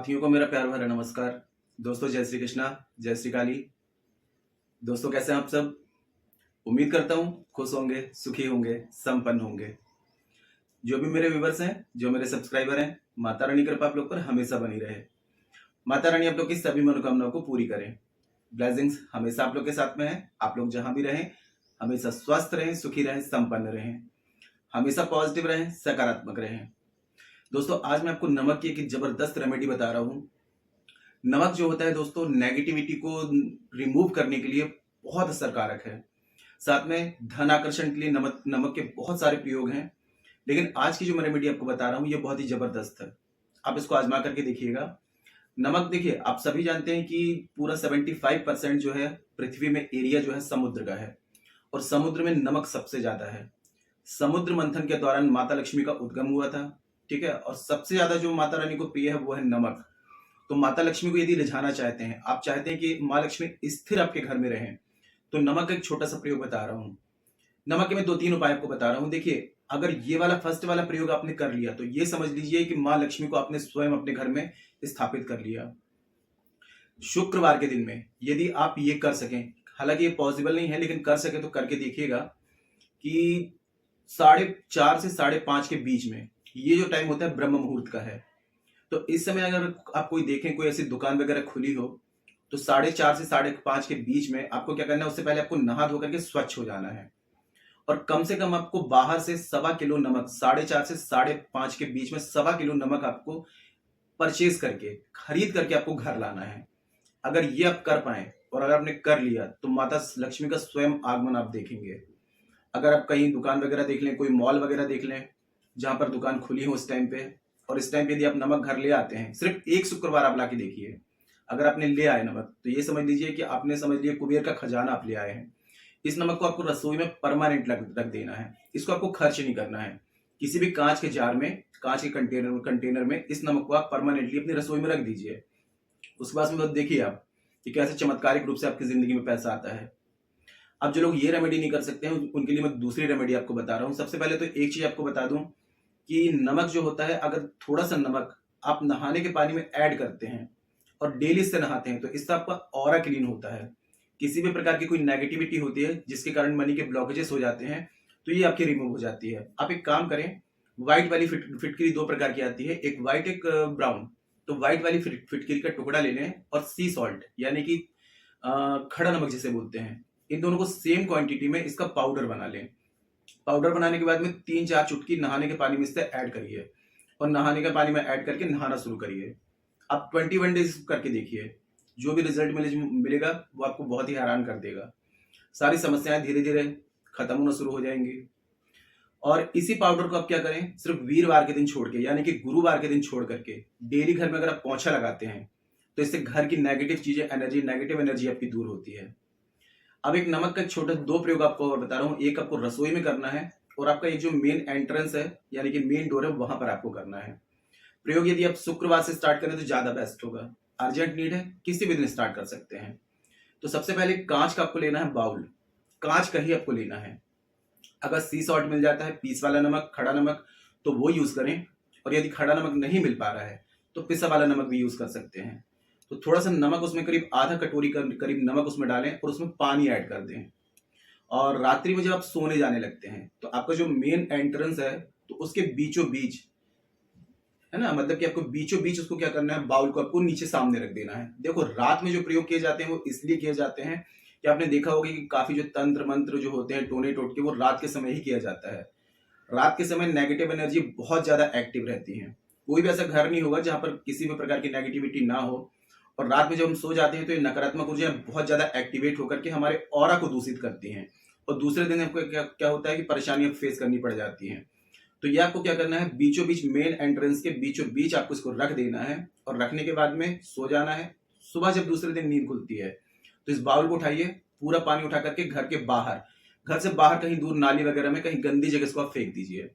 साथियों को मेरा प्यार भरा नमस्कार। दोस्तों जय श्री कृष्णा, जय श्री काली। दोस्तों कैसे हैं आप सब? उम्मीद करता हूँ खुश होंगे, सुखी होंगे, संपन्न होंगे। जो भी मेरे व्यूवर्स हैं, जो मेरे सब्सक्राइबर हैं, माता रानी कृपा आप लोग पर हमेशा बनी रहे। माता रानी आप लोग की सभी मनोकामनाओं को पूरी करें। ब्लेसिंग्स हमेशा आप लोग के साथ में है। आप लोग जहां भी रहें हमेशा स्वस्थ रहें, सुखी रहें, संपन्न रहें, हमेशा पॉजिटिव रहें, सकारात्मक रहें। दोस्तों आज मैं आपको नमक की एक जबरदस्त रेमेडी बता रहा हूँ। नमक जो होता है दोस्तों नेगेटिविटी को रिमूव करने के लिए बहुत असरकारक है। साथ में धन आकर्षण के लिए नमक नमक के बहुत सारे प्रयोग हैं। लेकिन आज की जो मैं रेमेडी आपको बता रहा हूँ ये बहुत ही जबरदस्त है। आप इसको आजमा करके देखिएगा। नमक देखिए, आप सभी जानते हैं कि पूरा 75% जो है पृथ्वी में एरिया जो है समुद्र का है और समुद्र में नमक सबसे ज्यादा है। समुद्र मंथन के दौरान माता लक्ष्मी का उद्गम हुआ था, ठीक है। और सबसे ज्यादा जो माता रानी को प्रिय है वो है नमक। तो माता लक्ष्मी को यदि रिझाना चाहते हैं, आप चाहते हैं कि माँ लक्ष्मी स्थिर आपके घर में रहें, तो नमक का एक छोटा सा प्रयोग बता रहा हूँ। नमक के मैं 2-3 उपाय आपको बता रहा हूँ। देखिए, अगर ये वाला फर्स्ट वाला प्रयोग आपने कर लिया तो ये समझ लीजिए कि माँ लक्ष्मी को आपने स्वयं अपने घर में स्थापित कर लिया। शुक्रवार के दिन में यदि आप ये कर सकें, हालांकि ये पॉसिबल नहीं है लेकिन कर सके तो करके देखिएगा कि 4:30 से 5:30 के बीच में, ये जो टाइम होता है ब्रह्म मुहूर्त का है। तो इस समय अगर आप कोई देखें, कोई ऐसी दुकान वगैरह खुली हो, तो 4:30 से 5:30 के बीच में आपको क्या करना है, उससे पहले आपको नहा धो करके स्वच्छ हो जाना है। और कम से कम आपको बाहर से 1.25 किलो नमक, 4:30 से 5:30 के बीच में 1.25 किलो नमक आपको परचेज करके, खरीद करके आपको घर लाना है। अगर ये आप कर पाए और अगर आपने कर लिया तो माता लक्ष्मी का स्वयं आगमन आप देखेंगे। अगर आप कहीं दुकान वगैरह देख लें, कोई मॉल वगैरह देख लें जहां पर दुकान खुली हो उस टाइम पे, और इस टाइम पे यदि आप नमक घर ले आते हैं, सिर्फ एक शुक्रवार आप ला के देखिए, अगर आपने ले आए नमक तो ये समझ लीजिए कि आपने समझ लिया कुबेर का खजाना आप ले आए हैं। इस नमक को आपको रसोई में परमानेंट रख देना है। इसको आपको खर्च नहीं करना है। किसी भी कांच के जार में, कांच के कंटेनर में इस नमक को आप परमानेंटली अपनी रसोई में रख दीजिए। उसके बाद में देखिए आप कि कैसे चमत्कारिक रूप से आपकी जिंदगी में पैसा आता है। अब जो लोग ये रेमेडी नहीं कर सकते हैं उनके लिए मैं दूसरी रेमेडी आपको बता रहा हूँ। सबसे पहले तो एक चीज आपको बता दूं कि नमक जो होता है, अगर थोड़ा सा नमक आप नहाने के पानी में ऐड करते हैं और डेली इससे नहाते हैं तो इससे आपका ऑरा क्लीन होता है। किसी भी प्रकार की कोई नेगेटिविटी होती है जिसके कारण मनी के ब्लॉकेजेस हो जाते हैं तो ये आपकी रिमूव हो जाती है। आप एक काम करें, व्हाइट वाली फिटकरी 2 प्रकार की आती है, एक व्हाइट एक ब्राउन। तो व्हाइट वाली फिटकरी का टुकड़ा ले लें और सी सॉल्ट यानी कि खड़ा नमक जिसे बोलते हैं, इन दोनों को सेम क्वांटिटी में इसका पाउडर बना लें। पाउडर बनाने के बाद में 3-4 चुटकी नहाने के पानी में इससे ऐड करिए और नहाने के पानी में ऐड करके नहाना शुरू करिए। आप 21 डेज करके देखिए, जो भी रिजल्ट मिलेगा वो आपको बहुत ही हैरान कर देगा। सारी समस्याएं धीरे धीरे खत्म होना शुरू हो जाएंगी। और इसी पाउडर को आप क्या करें, सिर्फ वीरवार के दिन छोड़ के यानी कि गुरुवार के दिन छोड़ करके डेली घर में अगर आप पोंछा लगाते हैं तो इससे घर की नेगेटिव चीजें, नेगेटिव एनर्जी आपकी दूर होती है। अब एक नमक का छोटा 2 प्रयोग आपको और बता रहा हूँ। एक आपको रसोई में करना है और आपका एक जो मेन एंट्रेंस है यानी कि मेन डोर है वहां पर आपको करना है। प्रयोग यदि आप शुक्रवार से स्टार्ट करें तो ज्यादा बेस्ट होगा। अर्जेंट नीड है, किसी भी दिन स्टार्ट कर सकते हैं। तो सबसे पहले कांच का आपको लेना है बाउल, कांच का ही आपको लेना है। अगर सी सॉल्ट मिल जाता है, पीस वाला नमक, खड़ा नमक, तो वो यूज करें। और यदि खड़ा नमक नहीं मिल पा रहा है तो पिसा वाला नमक भी यूज कर सकते हैं। तो थोड़ा सा नमक उसमें, करीब आधा कटोरी करीब नमक उसमें डालें और उसमें पानी ऐड कर दें। और रात्रि में जब आप सोने जाने लगते हैं तो आपका जो मेन एंट्रेंस है तो उसके बीचों बीच है ना, मतलब कि आपको बीचों बीच उसको क्या करना है, बाउल को आपको नीचे सामने रख देना है। देखो, रात में जो प्रयोग किए जाते हैं वो इसलिए किए जाते हैं कि आपने देखा होगा कि काफी जो तंत्र मंत्र जो होते हैं, टोने टोटके, वो रात के समय ही किया जाता है। रात के समय नेगेटिव एनर्जी बहुत ज्यादा एक्टिव रहती है। कोई भी ऐसा घर नहीं होगा जहां पर किसी भी प्रकार की नेगेटिविटी ना हो। और रात में जब हम सो जाते हैं तो ये नकारात्मक ऊर्जा बहुत ज्यादा एक्टिवेट होकर के हमारे ऑरा को दूषित करती हैं और दूसरे दिन आपको क्या होता है कि परेशानियां फेस करनी पड़ जाती हैं। तो ये आपको क्या करना है, बीचों बीच मेन एंट्रेंस के बीचों बीच आपको इसको रख देना है और रखने के बाद में सो जाना है। सुबह जब दूसरे दिन नींद खुलती है तो इस बाउल को उठाइए, पूरा पानी उठा करके घर के बाहर, घर से बाहर कहीं दूर नाली वगैरह में, कहीं गंदी जगह इसको आप फेंक दीजिए।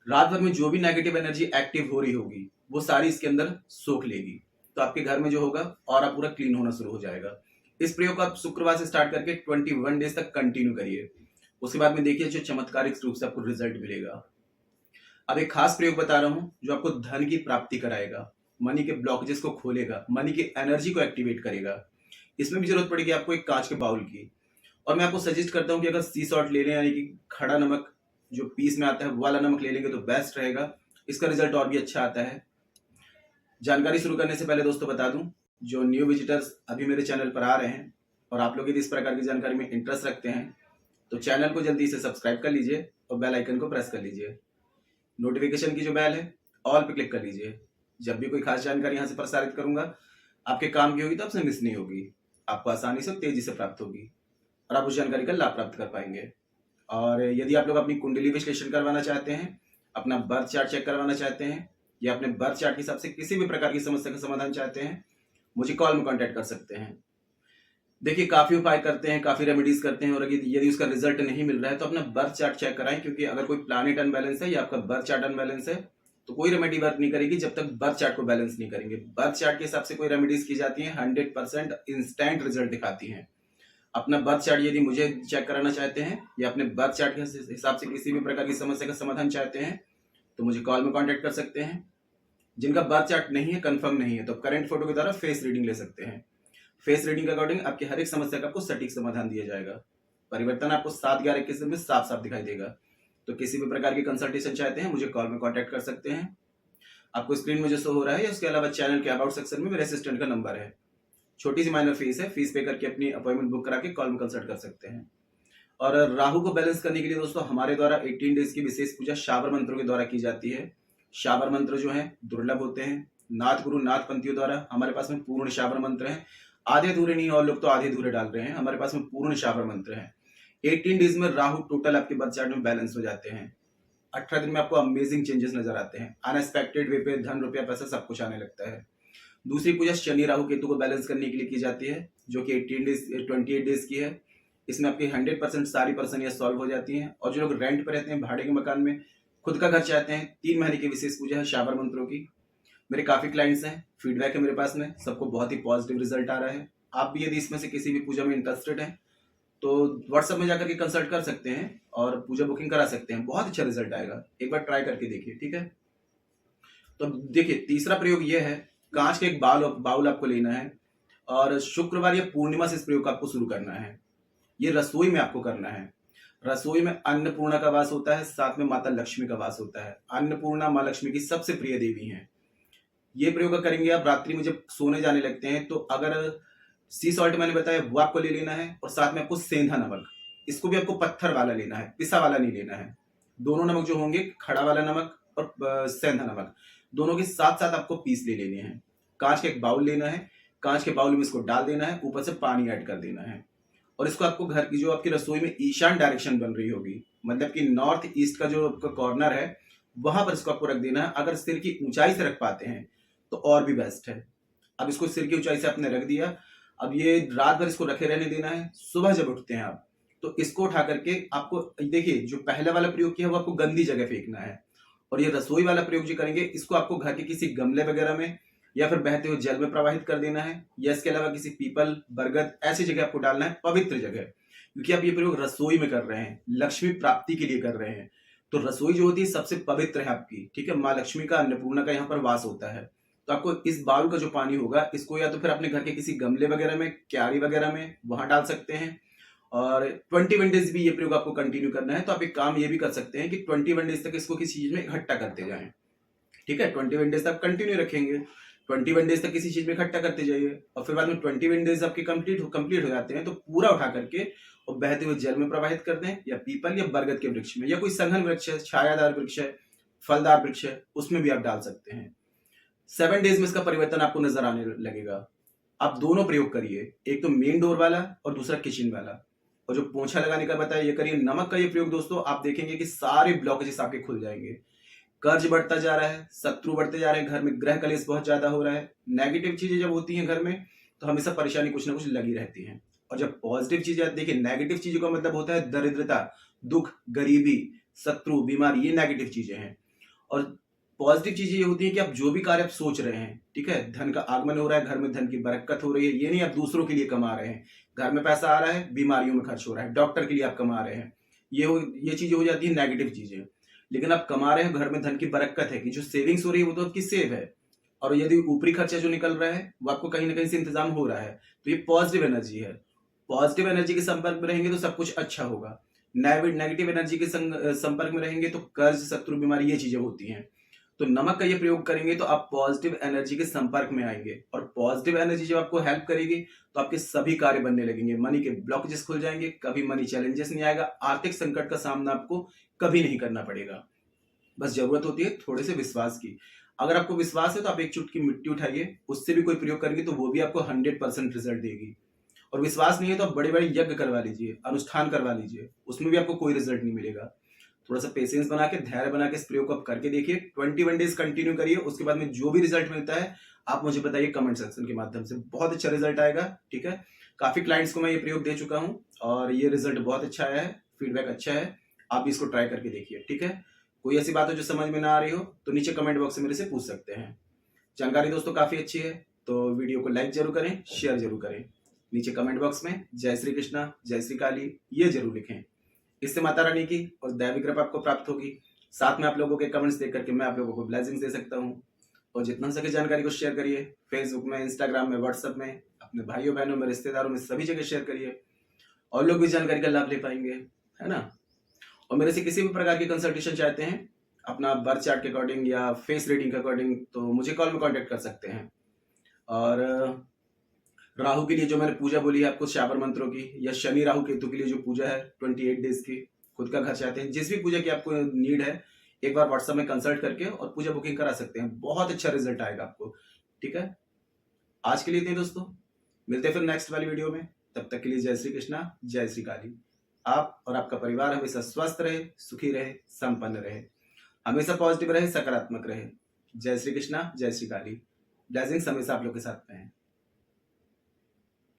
रात भर में जो भी नेगेटिव एनर्जी एक्टिव हो रही होगी वो सारी इसके अंदर सोख लेगी। तो आपके घर में जो होगा ऑरा पूरा क्लीन होना शुरू हो जाएगा। इस प्रयोग को आप शुक्रवार से स्टार्ट करके 21 डेज तक कंटिन्यू करिए। उसके बाद में देखिए जो चमत्कारिक रूप से आपको रिजल्ट मिलेगा। अब एक खास प्रयोग बता रहा हूं जो आपको धन की प्राप्ति कराएगा। मनी के ब्लॉकेजेस को खोलेगा, मनी की एनर्जी को एक्टिवेट करेगा। इसमें भी जरूरत पड़ेगी आपको एक कांच के बाउल की। और मैं आपको सजेस्ट करता हूँ कि अगर सी सॉल्ट ले लें, यानी कि खड़ा नमक जो पीस में आता है वो वाला नमक ले लेंगे तो बेस्ट रहेगा, इसका रिजल्ट और भी अच्छा आता है। जानकारी शुरू करने से पहले दोस्तों बता दूं, जो न्यू विजिटर्स अभी मेरे चैनल पर आ रहे हैं और आप लोग यदि इस प्रकार की जानकारी में इंटरेस्ट रखते हैं तो चैनल को जल्दी से सब्सक्राइब कर लीजिए और बेल आइकन को प्रेस कर लीजिए। नोटिफिकेशन की जो बेल है ऑल पे क्लिक कर लीजिए। जब भी कोई खास जानकारी यहाँ से प्रसारित करूंगा आपके काम की होगी तो आपसे मिस नहीं होगी, आपको आसानी से तेजी से प्राप्त होगी और आप उस जानकारी का लाभ प्राप्त कर पाएंगे। और यदि आप लोग अपनी कुंडली विश्लेषण करवाना चाहते हैं, अपना बर्थ चार्ट चेक करवाना चाहते हैं या अपने बर्थ चार्ट के हिसाब से किसी भी प्रकार की समस्या का समाधान चाहते हैं, मुझे कॉल में कांटेक्ट कर सकते हैं। देखिए काफी उपाय करते हैं, काफी रेमेडीज करते हैं और यदि उसका रिजल्ट नहीं मिल रहा है तो अपना बर्थ चार्ट चेक कराएं, क्योंकि अगर कोई प्लैनेट अनबैलेंस है या आपका बर्थ चार्ट अनबैलेंस है तो कोई रेमेडी वर्क नहीं करेगी जब तक बर्थ चार्ट को बैलेंस नहीं करेंगे। बर्थ चार्ट के हिसाब से कोई रेमेडीज की जाती है 100% इंस्टेंट रिजल्ट दिखाती हैं। अपना बर्थ चार्ट यदि मुझे चेक कराना चाहते हैं या अपने बर्थ चार्ट के हिसाब से किसी भी प्रकार की समस्या का समाधान चाहते हैं तो मुझे कॉल में कांटेक्ट कर सकते हैं। जिनका बर्थ चार्ट नहीं है, कंफर्म नहीं है, तो करंट फोटो के द्वारा फेस रीडिंग ले सकते हैं। फेस रीडिंग के अकॉर्डिंग आपकी हर एक समस्या का आपको सटीक समाधान दिया जाएगा। परिवर्तन आपको 7/11/21 में साफ साफ दिखाई देगा। तो किसी भी प्रकार की कंसल्टेशन चाहते हैं मुझे कॉल में कांटेक्ट कर सकते हैं। आपको स्क्रीन में जो शो हो रहा है, उसके अलावा चैनल के अबाउट सेक्शन में मेरे असिस्टेंट का नंबर है। छोटी सी माइनर फीस है, फीस पे करके अपनी अपॉइंटमेंट बुक करा के कॉल में कंसल्ट कर सकते हैं। और राहु को बैलेंस करने के लिए दोस्तों हमारे द्वारा 18 डेज की विशेष पूजा शाबर मंत्रों के द्वारा की जाती है। शाबर मंत्र जो है दुर्लभ होते हैं। नाथ गुरु नाथ पंथियों द्वारा हमारे पास में पूर्ण शाबर मंत्र है। आधे अधूरे नहीं, और लोग तो आधे अधूरे डाल रहे हैं, हमारे पास में पूर्ण शाबर मंत्र है। 18 डेज में राहु टोटल आपके बर्थ चार्ट में बैलेंस हो जाते हैं। 18 दिन में आपको अमेजिंग चेंजेस नजर आते हैं। अनएक्सपेक्टेड वे पे धन रुपया पैसा सब कुछ आने लगता है। दूसरी पूजा शनि राहु केतु को बैलेंस करने के लिए की जाती है, जो कि 28 डेज की है। इसमें आपकी 100% सारी परेशानियां सॉल्व हो जाती हैं। और जो लोग रेंट पर रहते हैं, भाड़े के मकान में खुद का घर चाहते हैं, 3 महीने की विशेष पूजा है शाबर मंत्रों की। मेरे काफी क्लाइंट्स हैं, फीडबैक है मेरे पास में, सबको बहुत ही पॉजिटिव रिजल्ट आ रहा है। आप भी यदि इसमें से किसी भी पूजा में इंटरेस्टेड हैं तो व्हाट्सएप में जाकर के कंसल्ट कर सकते हैं और पूजा बुकिंग करा सकते हैं। बहुत अच्छा रिजल्ट आएगा, एक बार ट्राई करके देखिए, ठीक है। तो देखिए तीसरा प्रयोग ये है, कांच के एक बाउल आपको लेना है और शुक्रवार या पूर्णिमा से इस प्रयोग को आपको शुरू करना है। ये रसोई में आपको करना है। रसोई में अन्नपूर्णा का वास होता है, साथ में माता लक्ष्मी का वास होता है। अन्नपूर्णा माँ लक्ष्मी की सबसे प्रिय देवी हैं। ये प्रयोग करेंगे आप रात्रि में जब सोने जाने लगते हैं, तो अगर सी सॉल्ट मैंने बताया वो आपको ले लेना है और साथ में आपको सेंधा नमक, इसको भी आपको पत्थर वाला लेना है, पिसा वाला नहीं लेना है। दोनों नमक जो होंगे, खड़ा वाला नमक और सेंधा नमक, दोनों के साथ साथ आपको पीस ले लेने हैं। कांच का एक बाउल लेना है, कांच के बाउल में इसको डाल देना है, ऊपर से पानी ऐड कर देना है और इसको आपको घर की जो आपकी रसोई में ईशान डायरेक्शन बन रही होगी, मतलब कि नॉर्थ ईस्ट का जो आपका कॉर्नर है वहां पर इसको आपको रख देना है। अगर सिर की ऊंचाई से रख पाते हैं तो और भी बेस्ट है। अब इसको सिर की ऊंचाई से आपने रख दिया, अब ये रात भर इसको रखे रहने देना है। सुबह जब उठते हैं आप तो इसको उठा करके आपको, देखिए जो पहला वाला प्रयोग किया वो आपको गंदी जगह फेंकना है और ये रसोई वाला प्रयोग जो करेंगे इसको आपको घर के किसी गमले वगैरह में या फिर बहते हुए जल में प्रवाहित कर देना है, या इसके अलावा किसी पीपल बरगद ऐसी जगह आपको डालना है, पवित्र जगह, क्योंकि आप ये प्रयोग रसोई में कर रहे हैं, लक्ष्मी प्राप्ति के लिए कर रहे हैं। तो रसोई जो होती है सबसे पवित्र है आपकी, ठीक है। माँ लक्ष्मी का, अन्नपूर्णा का यहाँ पर वास होता है। तो आपको इस बाउल का जो पानी होगा इसको या तो फिर अपने घर के किसी गमले वगैरह में, क्यारी वगैरह में वहां डाल सकते हैं। और 21 डेज भी ये प्रयोग आपको कंटिन्यू करना है। तो आप एक काम ये भी कर सकते हैं कि 21 डेज तक इसको किसी चीज में इकट्ठा करते जाएं, ठीक है। 21 डेज तक कंटिन्यू रखेंगे, 21 डेज तक किसी चीज में इकट्ठा करते जाइए और फिर बाद में 21 डेज आपके कंप्लीट हो जाते हैं तो पूरा उठा करके और बहते हुए जल में प्रवाहित कर दें, या पीपल या बरगद के वृक्ष में, या कोई संघन वृक्ष है, छायादार वृक्ष है, फलदार वृक्ष है, उसमें भी आप डाल सकते हैं। 7 डेज में इसका परिवर्तन आपको नजर आने लगेगा। आप दोनों प्रयोग करिए, एक तो मेन डोर वाला और दूसरा किचन वाला। और जो पोंछा लगाने का बताया ये करिए। नमक का ये प्रयोग दोस्तों आप देखेंगे कि सारे ब्लॉकेजेस आपके खुल जाएंगे। कर्ज बढ़ता जा रहा है, शत्रु बढ़ते जा रहे हैं, घर में ग्रह कलेश बहुत ज्यादा हो रहा है, नेगेटिव चीजें जब होती हैं घर में तो हमेशा परेशानी कुछ ना कुछ लगी रहती है। और जब पॉजिटिव चीजें, देखिए नेगेटिव चीजों का मतलब होता है दरिद्रता, दुख, गरीबी, शत्रु, बीमारी, ये नेगेटिव चीजें हैं। और पॉजिटिव चीजें ये होती है कि आप जो भी कार्य आप सोच रहे हैं, ठीक है, धन का आगमन हो रहा है, घर में धन की बरकत हो रही है। ये नहीं आप दूसरों के लिए कमा रहे हैं, घर में पैसा आ रहा है, बीमारियों में खर्च हो रहा है, डॉक्टर के लिए आप कमा रहे हैं, ये चीजें हो जाती है नेगेटिव चीजें। लेकिन आप कमा रहे हैं, घर में धन की बरकत है कि जो सेविंग्स हो रही है वो तो आपकी सेव है, और यदि ऊपरी खर्चा जो निकल रहा है वो आपको कहीं ना कहीं से इंतजाम हो रहा है, तो ये पॉजिटिव एनर्जी है। पॉजिटिव एनर्जी के संपर्क में रहेंगे तो सब कुछ अच्छा होगा। नेगेटिव एनर्जी के संपर्क में रहेंगे तो कर्ज, शत्रु, बीमारी, ये चीजें होती हैं। तो नमक का ये प्रयोग करेंगे तो आप पॉजिटिव एनर्जी के संपर्क में आएंगे, और पॉजिटिव एनर्जी जब आपको हेल्प करेगी तो आपके सभी कार्य बनने लगेंगे, मनी के ब्लॉकेजेस खुल जाएंगे, कभी मनी चैलेंजेस नहीं आएगा, आर्थिक संकट का सामना आपको कभी नहीं करना पड़ेगा। बस जरूरत होती है थोड़े से विश्वास की। अगर आपको विश्वास है तो आप एक चुटकी मिट्टी उठाइए, उससे भी कोई प्रयोग करेंगे तो वो भी आपको 100% रिजल्ट देगी। और विश्वास नहीं है तो आप बड़े बड़े यज्ञ करवा लीजिए, अनुष्ठान करवा लीजिए, उसमें भी आपको कोई रिजल्ट नहीं मिलेगा। थोड़ा सा पेशेंस बना के, धैर्य बना के इस प्रयोग को आप करके देखिए। 21 डेज कंटिन्यू करिए, उसके बाद में जो भी रिजल्ट मिलता है आप मुझे बताइए कमेंट सेक्शन के माध्यम से, बहुत अच्छा रिजल्ट आएगा। ठीक है, काफी क्लाइंट्स को मैं ये प्रयोग दे चुका हूँ और ये रिजल्ट बहुत अच्छा आया है, फीडबैक अच्छा है। आप भी इसको ट्राई करके देखिए। ठीक है, कोई ऐसी बात हो जो समझ में ना आ रही हो तो नीचे कमेंट बॉक्स में मेरे से पूछ सकते हैं। जानकारी दोस्तों काफी अच्छी है तो वीडियो को लाइक जरूर करें, शेयर जरूर करें। नीचे कमेंट बॉक्स में जय श्री कृष्णा, जय श्री काली ये जरूर लिखें। इससे माता रानी की और दैवी कृपा आपको प्राप्त होगी। साथ में आप लोगों के कमेंट्स देख करके मैं आप लोगों को ब्लेसिंग्स दे सकता हूँ। और जितना हो सके जानकारी को शेयर करिए, फेसबुक में, इंस्टाग्राम में, व्हाट्सएप में, अपने भाइयों बहनों में, रिश्तेदारों में, सभी जगह शेयर करिए और लोग भी जानकारी का लाभ ले पाएंगे, है ना। और मेरे से किसी भी प्रकार की कंसल्टेशन चाहते हैं अपना बर्थ चार्ट के अकॉर्डिंग या फेस रीडिंग के अकॉर्डिंग तो मुझे कॉल में कांटेक्ट कर सकते हैं। और राहु के लिए जो मैंने पूजा बोली है आपको शाबर मंत्रों की, या शनि राहु केतु के लिए जो पूजा है 28 डेज की, खुद का घर चाहते हैं, जिस भी पूजा की आपको नीड है एक बार व्हाट्सएप में कंसल्ट करके और पूजा बुकिंग करा सकते हैं, बहुत अच्छा रिजल्ट आएगा आपको। ठीक है, आज के लिए इतने दोस्तों, मिलते हैं फिर नेक्स्ट वाली वीडियो में। तब तक के लिए जय श्री कृष्णा, जय श्री काली। आप और आपका परिवार हमेशा स्वस्थ रहे, सुखी रहे, संपन्न रहे, हमेशा पॉजिटिव रहे, सकारात्मक रहे। जय श्री कृष्णा, जय श्री काली। ब्लेसिंग्स हमेशा आप लोग के साथ में है।